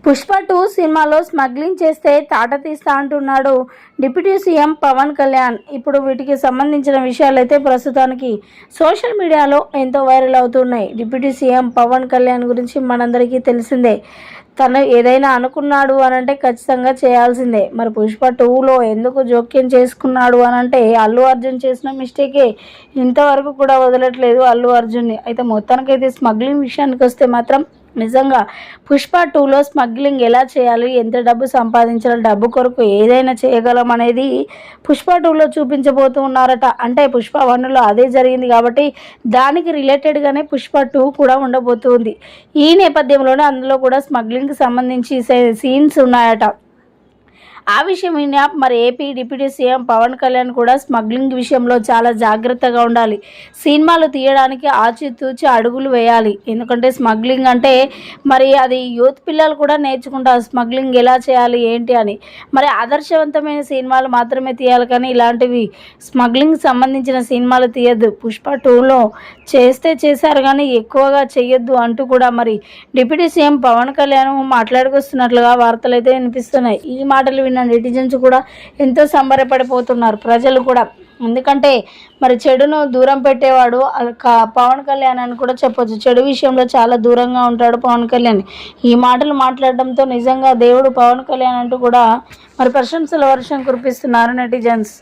పుష్ప 2 సినిమాలో స్మగ్లింగ్ చేస్తే తాట తీస్తా అంటున్నాడు డిప్యూటీ సీఎం పవన్ కళ్యాణ్. ఇప్పుడు వీటికి సంబంధించిన విషయాలైతే ప్రస్తుతానికి సోషల్ మీడియాలో ఎంతో వైరల్ అవుతున్నాయి. డిప్యూటీ సీఎం పవన్ కళ్యాణ్ గురించి మనందరికీ తెలిసిందే. తను ఏదైనా అనుకున్నాడు అనంటే ఖచ్చితంగా చేయాల్సిందే. మరి పుష్ప 2లో ఎందుకు జోక్యం చేసుకున్నాడు అనంటే అల్లు అర్జున్ చేసిన మిస్టేకే ఇంతవరకు కూడా వదలట్లేదు అల్లు అర్జున్ని. అయితే మొత్తానికైతే స్మగ్లింగ్ విషయానికి వస్తే మాత్రం నిజంగా పుష్ప 2లో స్మగ్లింగ్ ఎలా చేయాలి, ఎంత డబ్బు సంపాదించాలి, డబ్బు కొరకు ఏదైనా చేయగలం అనేది పుష్ప 2లో చూపించబోతూ ఉన్నారట. అంటే పుష్ప 1లో అదే జరిగింది కాబట్టి దానికి రిలేటెడ్గానే పుష్ప 2 కూడా ఉండబోతుంది. ఈ నేపథ్యంలోనే అందులో కూడా స్మగ్లింగ్కి సంబంధించి సీన్స్ ఉన్నాయట. ఆ విషయం విన్నా మరి AP deputy CM Pawan Kalyan కూడా స్మగ్లింగ్ విషయంలో చాలా జాగ్రత్తగా ఉండాలి. సినిమాలు తీయడానికి ఆచితూచి అడుగులు వేయాలి. ఎందుకంటే స్మగ్లింగ్ అంటే మరి అది యూత్ పిల్లలు కూడా నేర్చుకుంటారు స్మగ్లింగ్ ఎలా చేయాలి ఏంటి అని. మరి ఆదర్శవంతమైన సినిమాలు మాత్రమే తీయాలి, కానీ ఇలాంటివి స్మగ్లింగ్ సంబంధించిన సినిమాలు తీయద్దు. పుష్ప 2లో చేస్తే చేశారు కానీ ఎక్కువగా చెయ్యొద్దు అంటూ కూడా మరి డిప్యూటీ సీఎం పవన్ కళ్యాణ్ మాట్లాడుకొస్తున్నట్లుగా వార్తలు అయితే వినిపిస్తున్నాయి. ఈ మాటలు విన్న నెటిజన్స్ కూడా ఎంతో సంబరపడిపోతున్నారు, ప్రజలు కూడా. ఎందుకంటే మరి చెడును దూరం పెట్టేవాడు పవన్ కళ్యాణ్ అని కూడా చెప్పొచ్చు. చెడు విషయంలో చాలా దూరంగా ఉంటాడు పవన్ కళ్యాణ్. ఈ మాటలు మాట్లాడడంతో నిజంగా దేవుడు పవన్ కళ్యాణ్ అంటూ కూడా మరి ప్రశంసల వర్షం కురిపిస్తున్నారు నెటిజన్స్.